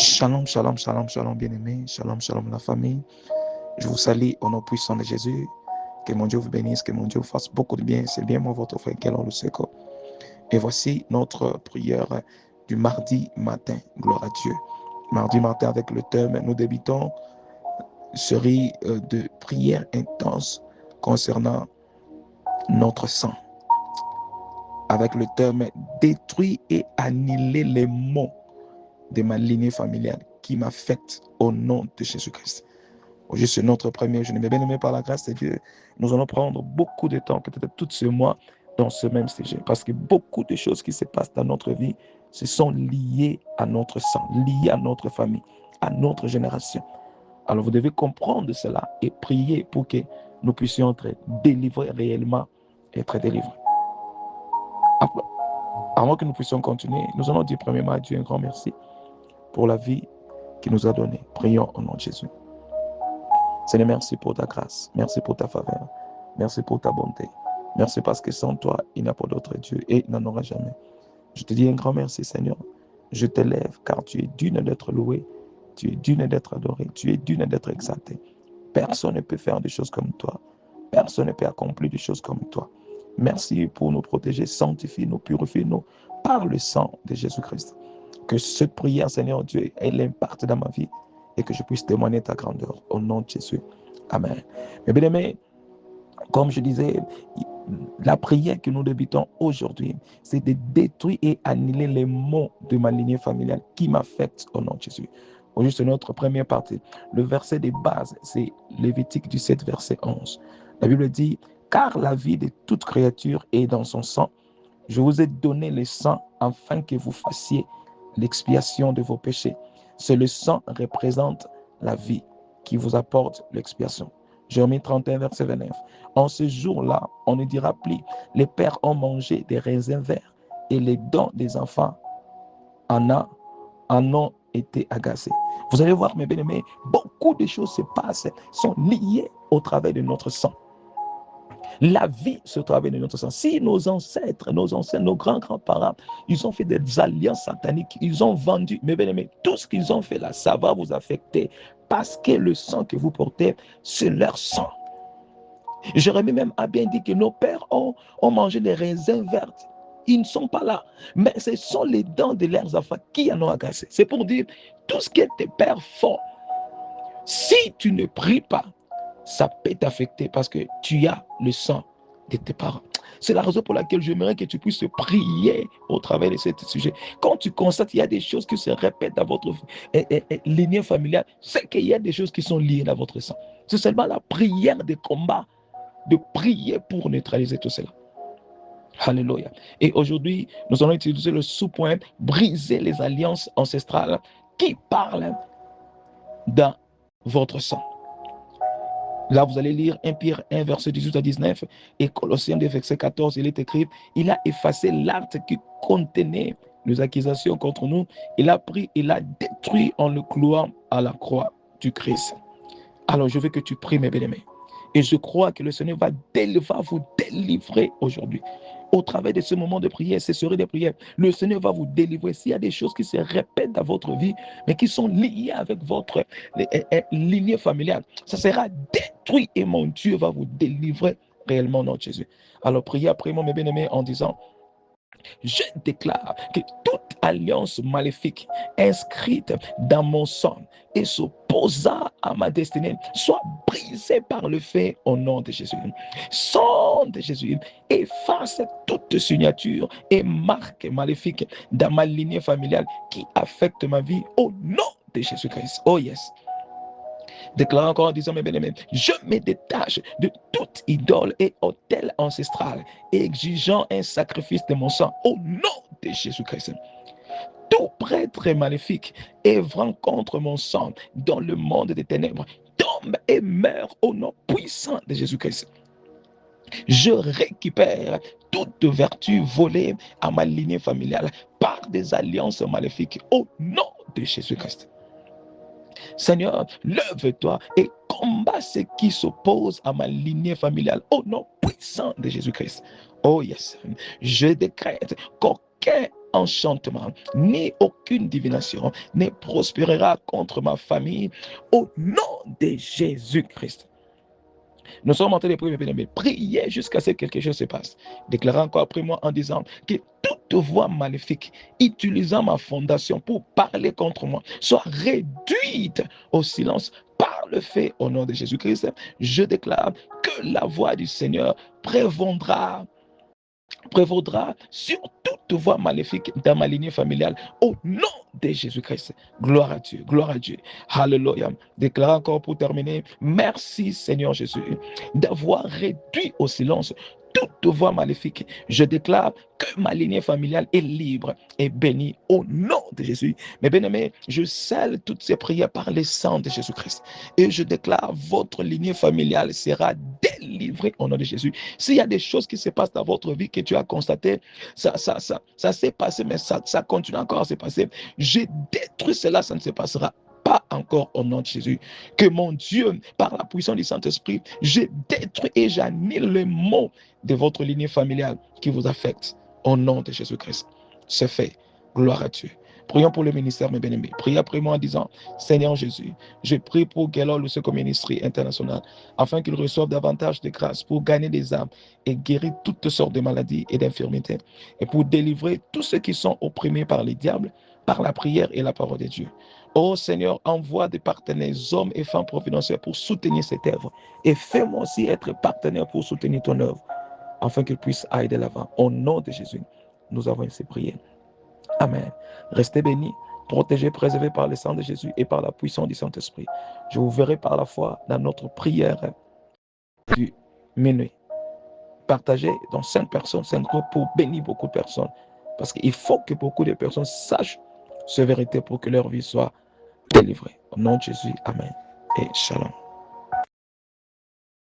Shalom, shalom, shalom, shalom, bien-aimés. Shalom, shalom, la famille. Je vous salue au nom puissant de Jésus. Que mon Dieu vous bénisse, que mon Dieu vous fasse beaucoup de bien. C'est bien moi, votre frère Kelon Luseko. Et voici notre prière du mardi matin. Gloire à Dieu. Mardi matin, avec le thème, nous débutons série de prières intenses concernant notre sang. Avec le thème, détruire et annihiler les maux de ma lignée familiale qui m'affecte au nom de Jésus-Christ. Aujourd'hui, c'est notre premier jeûne. Mais bien aimé, par la grâce de Dieu, nous allons prendre beaucoup de temps, peut-être tout ce mois, dans ce même sujet. Parce que beaucoup de choses qui se passent dans notre vie, ce sont liées à notre sang, liées à notre famille, à notre génération. Alors vous devez comprendre cela et prier pour que nous puissions être délivrés réellement, être délivrés. Avant que nous puissions continuer, nous allons dire premièrement à Dieu un grand merci pour la vie qu'il nous a donnée. Prions au nom de Jésus. Seigneur, merci pour ta grâce, merci pour ta faveur, merci pour ta bonté. Merci parce que sans toi, il n'y a pas d'autre Dieu et il n'en aura jamais. Je te dis un grand merci, Seigneur. Je t'élève car tu es digne d'être loué, tu es digne d'être adoré, tu es digne d'être exalté. Personne ne peut faire des choses comme toi. Personne ne peut accomplir des choses comme toi. Merci pour nous protéger, sanctifier, nous purifier, nous par le sang de Jésus-Christ. Que cette prière, Seigneur Dieu, elle impacte dans ma vie et que je puisse témoigner ta grandeur au nom de Jésus. Amen. Mais bien aimé, comme je disais, la prière que nous débutons aujourd'hui, c'est de détruire et annihiler les maux de ma lignée familiale qui m'affectent au nom de Jésus. Aujourd'hui, c'est notre première partie. Le verset de base, c'est Lévitique 17, verset 11. La Bible dit, « Car la vie de toute créature est dans son sang. Je vous ai donné le sang afin que vous fassiez l'expiation de vos péchés. C'est le sang représente la vie qui vous apporte l'expiation. » Jérémie 31, verset 29. En ce jour-là, on ne dira plus, les pères ont mangé des raisins verts et les dents des enfants en ont été agacés. Vous allez voir, mes bien-aimés, beaucoup de choses se passent, sont liées au travail de notre sang. La vie se travaille de notre sang. Si nos ancêtres, nos grands-grands-parents, ils ont fait des alliances sataniques, ils ont vendu, mes bien-aimés, tout ce qu'ils ont fait là, ça va vous affecter parce que le sang que vous portez, c'est leur sang. Jérémie même a bien dit que nos pères ont mangé des raisins verts. Ils ne sont pas là, mais ce sont les dents de leurs enfants qui en ont agacé. C'est pour dire, tout ce que tes pères font, si tu ne pries pas, ça peut t'affecter parce que tu as le sang de tes parents. C'est la raison pour laquelle j'aimerais que tu puisses prier au travers de ce sujet. Quand tu constates qu'il y a des choses qui se répètent dans votre lignée familiale, c'est qu'il y a des choses qui sont liées dans votre sang. C'est seulement la prière de combat, de prier pour neutraliser tout cela. Alléluia. Et aujourd'hui, nous allons utiliser le sous-point, briser les alliances ancestrales qui parlent dans votre sang. Là, vous allez lire 1 Pierre 1, verset 18 à 19, et Colossiens 2, verset 14, il est écrit, il a effacé l'acte qui contenait les accusations contre nous, il a pris, il a détruit en le clouant à la croix du Christ. Alors, je veux que tu pries, mes bien-aimés. Et je crois que le Seigneur va vous délivrer aujourd'hui. Au travers de ce moment de prière, ces soirées de prière, le Seigneur va vous délivrer. S'il y a des choses qui se répètent dans votre vie, mais qui sont liées avec votre lignée familiale, ça sera détruit et mon Dieu va vous délivrer réellement, nom de Jésus. Alors, priez après moi, mes bien-aimés, en disant, je déclare que toute alliance maléfique inscrite dans mon sang et s'opposant à ma destinée soit brisée par le feu au nom de Jésus. Sang de Jésus, efface toute signature et marque maléfique dans ma lignée familiale qui affecte ma vie au nom de Jésus-Christ. Oh yes. Déclare encore en disant, mes bien-aimés, je me détache de toute idole et autel ancestral, exigeant un sacrifice de mon sang au nom de Jésus-Christ. Tout prêtre maléfique œuvrant contre mon sang dans le monde des ténèbres tombe et meurt au nom puissant de Jésus-Christ. Je récupère toute vertu volée à ma lignée familiale par des alliances maléfiques au nom de Jésus-Christ. Seigneur, lève-toi et combat ce qui s'oppose à ma lignée familiale au nom puissant de Jésus-Christ. Oh yes, je décrète qu'aucun enchantement, ni aucune divination ne prospérera contre ma famille au nom de Jésus-Christ. Nous sommes en train de prier, mais priez jusqu'à ce que quelque chose se passe. Déclarez encore après moi en disant que toute voix maléfique utilisant ma fondation pour parler contre moi soit réduite au silence par le fait au nom de Jésus-Christ. Je déclare que la voix du Seigneur prévaudra sur toute voix maléfique dans ma lignée familiale au nom de Jésus-Christ. Gloire à Dieu, gloire à Dieu. Alléluia. Déclare encore pour terminer, merci Seigneur Jésus d'avoir réduit au silence toute voix maléfique. Je déclare que ma lignée familiale est libre et bénie au nom de Jésus. Mes bien-aimés, je scelle toutes ces prières par le sang de Jésus-Christ. Et je déclare votre lignée familiale sera délivrée au nom de Jésus. S'il y a des choses qui se passent dans votre vie que tu as constaté, ça s'est passé, mais ça continue encore à se passer. Je détruis cela, ça ne se passera pas encore au nom de Jésus. Que mon Dieu, par la puissance du Saint-Esprit, je détruis et j'annule les mots de votre lignée familiale qui vous affecte au nom de Jésus-Christ. C'est fait. Gloire à Dieu. Prions pour le ministère, mes bien-aimés. Priez après moi en disant, Seigneur Jésus, je prie pour Gaylord Lusoko Ministry International, afin qu'il reçoive davantage de grâce pour gagner des âmes et guérir toutes sortes de maladies et d'infirmités, et pour délivrer tous ceux qui sont opprimés par les diables, par la prière et la parole de Dieu. Oh Seigneur, envoie des partenaires, hommes et femmes providentiels pour soutenir cette œuvre. Et fais-moi aussi être partenaire pour soutenir ton œuvre, afin qu'il puisse aller de l'avant. Au nom de Jésus, nous avons ainsi prié. Amen. Restez bénis, protégés, préservés par le sang de Jésus et par la puissance du Saint-Esprit. Je vous verrai par la foi dans notre prière du minuit. Partagez dans 5 personnes, 5 groupes pour bénir beaucoup de personnes. Parce qu'il faut que beaucoup de personnes sachent cette vérité pour que leur vie soit délivrée. Au nom de Jésus, Amen et Shalom.